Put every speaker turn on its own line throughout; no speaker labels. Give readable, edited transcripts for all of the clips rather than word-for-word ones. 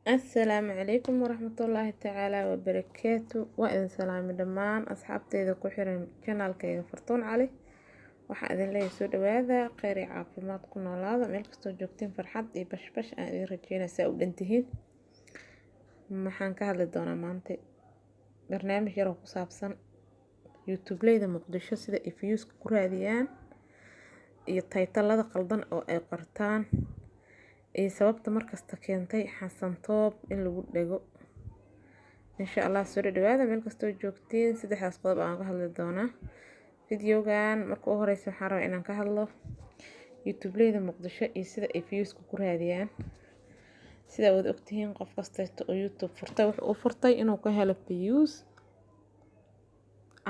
السلام عليكم ورحمة الله تعالى وبركاته وإذن سلام دمان أصحابتي إذا كحرم كانالكيga فرطون علي waxaa idin leeyahay soo dhawaada kheyr iyo caafimaad ku noolaada meel kastoo joogtiin farxad iyo bashbash aan idin rajeynaa saa u dhantihiin maxaan ka hadli doonaa maanta barnaamij yar oo ku saabsan youtube-leyda muqdisho sida ay views-ka ku raadiyaan iyo taytalada qaldan oo ay qortaan iyo sababta markasta keentay xasan toob in lagu dhego insha Allah soo dhawaada meel kastoo joogtiin saddexdaas qodob aan ka hadli doonaa videogan marka ugu horeysa waxaan rabaa inaan ka hadlo youtube-leyda muqdisho iyo sida ay views-ka ku raadiyaan sida wada ogtihiin qof kasta oo youtube furtay wuxuu u furtay inuu ka helo views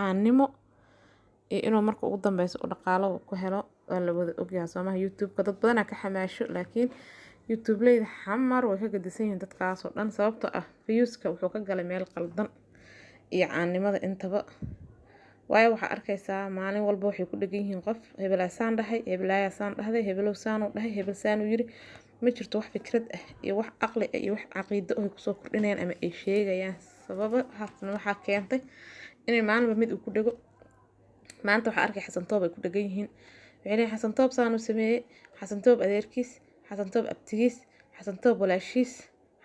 aanimo iyo inuu marka ugu dambeyso u dhaqaalo ku helo waa la wada ogyahay Soomaaliya youtube-ka dad badan ka xamaasho laakiin youtube-leyda xamar way ka gadisan yihiin dadkaas oo dhan sababtoo ah views-ka wuxuu ka galay meel qaldan iyo aanimada intaba waayo waxa arkaysaa maalin walba waxay ku dhagan yihiin qof hebelaasaan dhahay hebelaasaan dhahday hebelowsaan u dhahay hebelsaan u yiri ma jirto wax fikrad ah iyo wax aqli ah iyo wax caqiido ah ku soo kordhinayaan ama ay sheegayaan sababa waxa keentay inay maalinba mid ku dhago maanta waxa arkay xasan toob ay ku dhagan yihiin wixii xasan toob saan u sameeyay xasan toob adeerkiis xasan toob abtigiis xasan toob walaashiis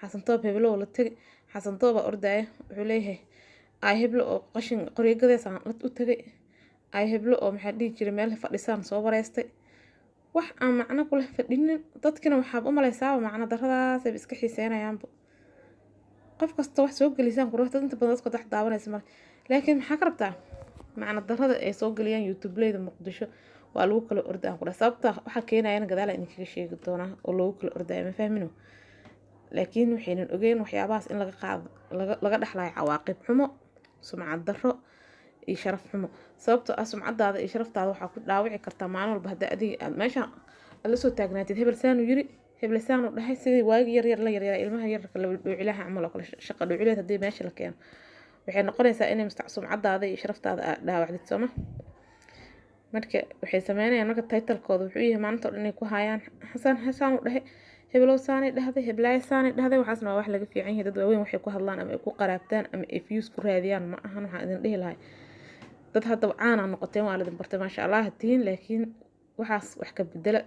xasan toob hebelow la tagay xasan toob ordaya wuxuu leeyahay ay heblo oo qashin qorigadeesaan u tagay ay heblo oo maxaa dhigi jiray meel fadhisaan soo wareystay wax aan macno ku leh fadhinin dadkina waxaad u maleysaa macno darradaas ay iska xiiseynayaan qof kasta wax soo galisaan quruxda inta badan dadka wax daawanaysa mar laakiin maxaa ka rabtaa macno darrada ay soo galiyaan youtube-leyda muqdisho waa lagu kala ordaa qura sababta waxa keenayana gadaal in kaga sheegi doona oo lagu kala ordaa ma fahmino laakiin waxaynan ogeyn waxyaabahaas in laga qaado laga dhaxlayo cawaaqib xumo sumcad darro iyo sharaf xumo sababtoo ah sumcadaada iyo sharaftaada waxa ku dhaawici kartaa maalin walba haddii adiga aad meesha la soo taagnaatid hebelsaan u yiri hebelsaan u dhahay sidii waagi yar ilmaha yarka la dhuucilaha camal oo kale shaqo dhuucileed haddii meesha la keeno waxay noqonaysaa inay sumcadaada iyo sharaftaada aad dhaawacdid sooma marka waxay sameynayaan marka title-kooda wuxuu yahay maanta oo dhan ay ku hayaan xasan u dhahay hebelowsaan dhahday heblaasaan dhahday waxaasna waa wax laga fiican yahay dad waaweyn waxay ku hadlaan ama ay ku qaraabtaan ama ay views ku raadiyaan ma ahan waxa idin dhihi lahay dad hadda caan ah noqoteen waa la idin bartay maasha Allah tiin laakiin waxaas wax ka bedela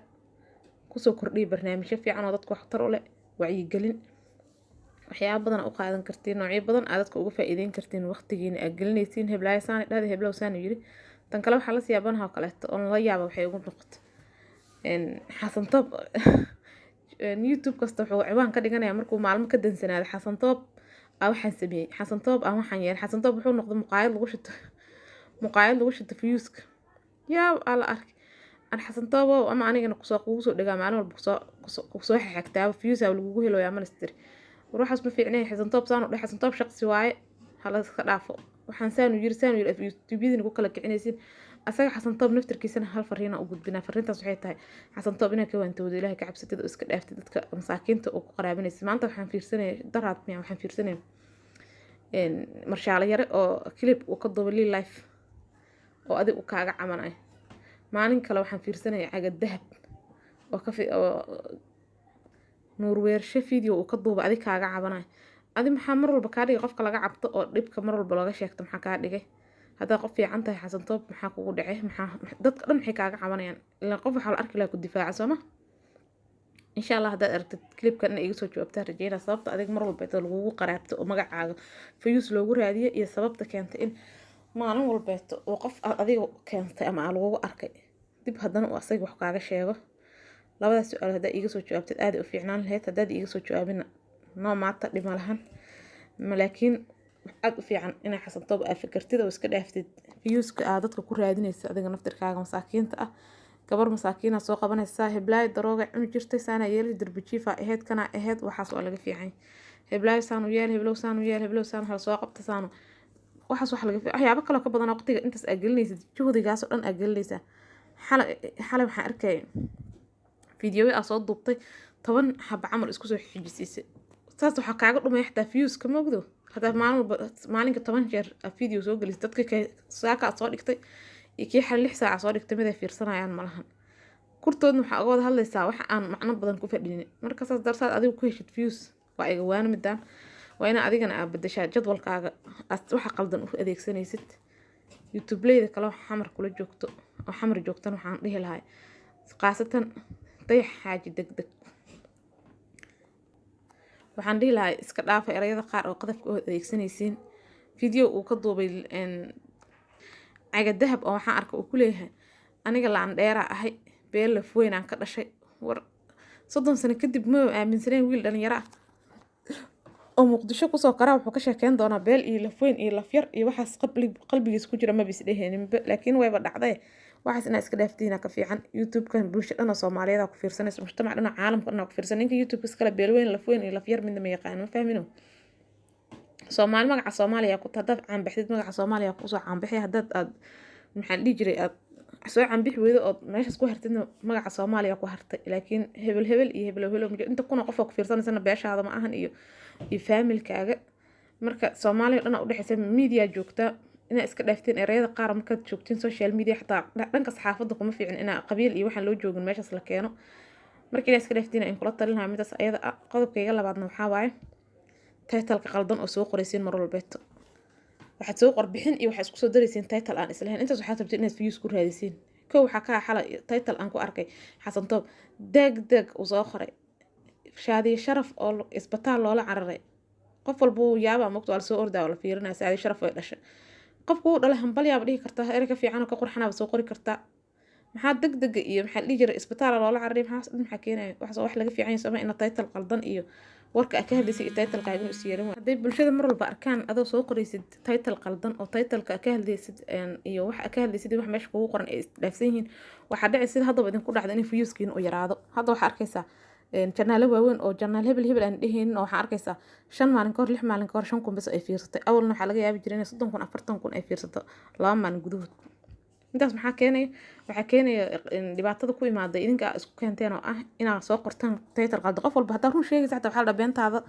ku soo kordhiy barnaamijyo fiican oo dadku waxtar u leh wacyi gelin waxyaabo badan u qaadan kartiin noocyo badan aad dadka uga faa'iideyn kartiin waqtigiina aad gelinaysiin heblaasaan dhahday heblowsaan yiri tan kale waxa la siyaabanaha kale oo la yaabo waxay ugu noqotay xasan toob youtube kasta wuxuu ciwaan ka dhiganayaa markuu maalmo ka dansanaado xasan toob waxaan sameeyay xasan toob waxaan yeelay xasan toob wuxuu noqday muqaayad lagu shito views-ka yaa ala ark an xasan toob ama anigana kugu soo dhagaa maalin walba ku soo xigtaa views-a lagu helayaa master ruuxaas ma fiicnaa xasan toob saan u dhahay xasan toob shaqsi waaye hala iska dhaafo waxaan saan u yiri youtube-yada ku kala kicinaysiin asaga xasan toob naftirkiisana hal fariina u gudbina fariintaas waxay tahay xasan toob inaa ka waantoodo ilaahay ka cabsatid oo iska dhaaftid dadka masaakiinta oo ku qaraabinaysa maanta waxaan fiirsanay daraad miya waxaan fiirsanay marshaale yare oo clip uu ka duubay live oo adigu kaaga camanay maalin kale waxaan fiirsanay cagad dahab oo nuur weershe video uu ka duubay adiga kaaga cabanay adi maxaa mar walba ka dhigay qofka laga cabto oo dhibka mar walba laga sheegto maxaa ka dhigay hadda qof fiican tahay xasan toob maxaa kugu dhacay dadka dhan maxay kaaga cabanayaan ilaa qof waxa la arki lahaa ku difaaca sooma insha Allah haddaad aragtid clipkan in iga soo jawaabtaa rajeyna sababta adig mar walba inta lagugu qaraabto oo magacaaga views loogu raadiyo iyo sababta keentay in maalin walba oo qof adiga keentay ama lagugu arkay dib haddana uu asaga wax kaaga sheego labadaas su'aal haddaad iga soo jawaabtid aad u fiicnaan lahayd haddaad iga soo jawaabina noo maata dhima lahan laakiin aad u fiican inay xasan toob aad fikirtid oo iska dhaaftid views-ka aad dadka ku raadinaysa adiga naftirkaaga masaakiinta ah gabar masaakiina soo qabanaysa heblaay darooga cuni jirtay saana yeelay darbijiifa aheyd kana aheyd waxaas waa laga fiican heblaay saanu yeel heblowsaan hal soo qabta saanu waxaas wax laga fiican waxyaabo kale ka badan waqtiga intaas aad gelinaysid juhdigaas oo dhan aad gelinaysa xalay waxaan arkay video aad soo duubtay 10 xab camal isku soo xijisay saas waxa kaaga dhumay xataa views-ka ma ogdo هذا maalinka 10 jeer video soo galis dadka saaka soo dhigtay iyo kii xal 6 saac soo dhigtay mid ay fiirsanayaan malahan kurtoodna waxa uga wada hadlaysaa wax aan macno badan ku fadhinin marka saas darsaad adigu ku heshid views waa iga waana midaan waa ina adigana aad bedeshaa jadwalkaaga waxa qaldan u adeegsanaysid youtube-leyda kale xamar kula joogto oo xamar joogtan waxaan dhihi lahaa qaasatan dayax xaaji degdeg waxaan dhihi lahaa iska dhaafa erayada qaar oo qadafka oo adeegsanaysiin video uu ka duubay caga dahab oo waxaan arka uu ku leeyahay aniga laan dheera ahay beel laf weyn aan ka dhashay war 30 sano kadib ma aaminsaneen wiil dhalinyaro ah oo muqdisho kusoo karaa wuxuu ka sheekeyn doonaa beel iyo laf weyn iyo laf yar iyo waxaas qalbigiisa ku jira ma bis dheheenin laakiin wayba dhacday waxaas inaa iska dhaaftiina ka fiican youtube-kan bulshada dhan Soomaaliyeed ku fiirsanayso mujtamac dhan caalamka dhan ku fiirsan ninka youtube iskala beel weyn laf weyn iyo laf yar midna ma yaqaan ma fahmino Soomaali magaca Soomaaliya ku haddaad caan baxdid magaca Soomaaliya ku soo caan bixi haddaad aad maxaan dhihi jiray aad soo caan bixi weydo oo meeshaas ku hartid magaca Soomaaliya ku hartay laakiin hebel iyo hebel inta kuna qof ku fiirsanaysa beeshaada ma ahan iyo familkaaga marka Soomaaliya dhan u dhaxaysa media joogta ina iska dhaafteen erayada qaar markaad joogtiin social media xataa dhanka saxaafadda kuma fiicin ina qabiil iyo waxaan loo joogin meeshaas la keeno marka ina iska dhaaftiin in kula talinayo midaas ayada qodobkayga labaadna waxa waaye title-ka qaldan oo soo qoraysiin mar walbeeto waxaad soo qorbixin iyo waxaad isku soo daraysiin title aan islahayn intaas waxaad rabtiin inaad views ku raadisiin waxaa ka xalay title aan ku arkay Xasan Toob degdeg uu soo qoray shaadiye sharaf oo isbitaal loola cararay qof walba uu yaaba magto wal soo ordaa wala fiirinaa shaadiye sharaf way dhashay qofku uu dhalay hambal yaab dhihi kartaa ereyga fiican oo ka qurxanaa soo qori kartaa maxaa degdeg iyo maxaa dhigi jiray isbitaal loola cararay maxaa keenay wax laga fiican yahay in title qaldan iyo warka ka hadlaysay title-ka inuu isyeerin haday bulshada mar walba arkaan adoo soo qoraysid title qaldan oo title-ka ka hadlaysid iyo wax ka hadlaysid wax meesha kugu qoran ay dhaafsan yihiin waxa dhacay hadaba idin ku dhacdo in views-kiin u yaraado hadda waxa arkaysaa janaalo waaweyn oo janaal hebel aan dheheen oo waxa arkaysaa 5 maalin ka hor 6 maalin ka hor 5 kun bas ay fiirsatay awalna waxa laga yaabi jiray in 30 kun 40 kun ay fiirsato 2 maalin gudahood intaas maxaa keenay waxa keenay dhibaatada ku imaaday idinka isku keenteen oo ah inaad soo qortaan title qaldan qof walba hadaa run sheegaysa xataa waxa la beentaada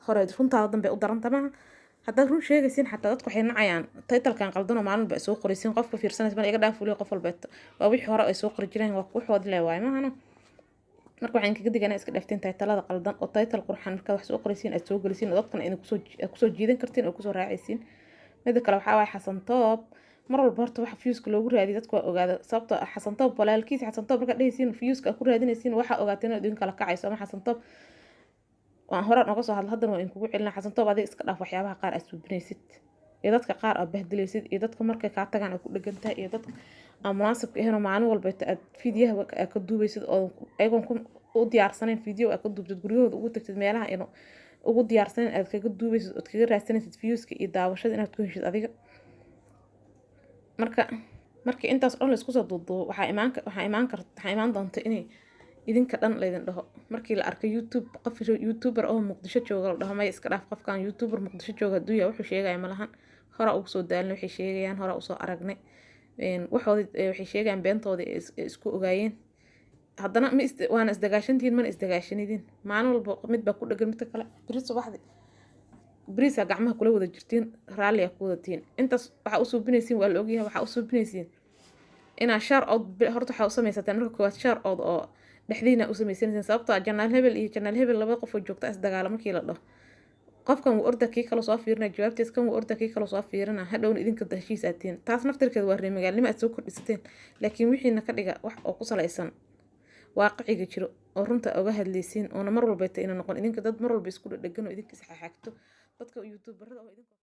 hore runtaada dambe u daran tama hadaa run sheegaysiin xataa dadku waxay nacayaan title-kan qaldan oo maalin ba soo qoraysiin qofka fiirsanaysa ma iga dhaaf qof walbeeto waa wixii hore ay soo qori jireen waa waxood leeyahay maahana marka waxaan kaga diganaa iska dhaafteen title-ada qaldan oo title qurxan marka wax soo qoraysiin aad soo galisiin dadkana in ku soo jiidan kartiin oo ku soo raacaysiin mid kale waxa waay Xasan Toob mar walba horta waxa views-ka loogu raadiyo dadku waa ogaada sababtoo ah Xasan Toob walaalkiis Xasan Toob marka dhaysiin views-ka ku raadinaysiin waxa ogaateen in idin kala kacayso ama Xasan Toob waan hore uga soo hadal haddana waa in kugu celina Xasan Toob adiga iska dhaaf waxyaabaha qaar aad suubinaysid iyo dadka qaar aad bahdilaysid iyo dadka markay ka tagaan ay ku dhagantahay iyo dadka aan munaasabka ahayn maalin walba aad fiidiyaha ka duubaysid oo ayagoon u diyaarsaneen video aad ka duubtid guryahooda ugu tagtid meelaha inuu ugu diyaarsaneen aad kaga duubaysid oo kaga raadsanaysid views-ka iyo daawashada inaad ku heshid adiga marka intaas oo la isku soo duuduubo waxa imaan doonta inay idinka dhan leedin dhaho markii la arkay YouTube qof YouTuber oo Muqdisho jooga la dhaho may iska dhaaf qofkan YouTuber Muqdisho jooga duuya wuxuu sheegay malahan hore ugu soo daalin waxay sheegayaan hore u soo aragnay waxay sheegayaan beentooda isku ogaayeen haddana waana isdagaashantiin mana isdagaashanidin maalin walba mid baa ku dhagan mid kale بريسا gacmaha kula wada jirtiin raali ah ku wadatiin intaas waxa u suubinaysiin waa la ogyahay waxa u suubinaysiin ina shar oo horta waxa u sameeysataan marka koowaad shar oo dhexdiina u sameeysanaysiin sababtoo ah janaal hebel laba qof oo joogta is dagaal markii la dhaho qofkan uu orda kii kala soo fiirina jawaabtiis kan uu orda kii kala soo fiirina hadhowna idinka heshiisaatiin taas naftirkeeda waa reemagaalnimo aad soo kordhisateen laakiin wixiina ka dhiga wax oo ku salaysan waaqiciga jiro oo runta uga hadlaysiin oo mar walba ina noqon idinka dad mar walba isku dhagan oo idinka saxaxagto dadka YouTuberada oo idinka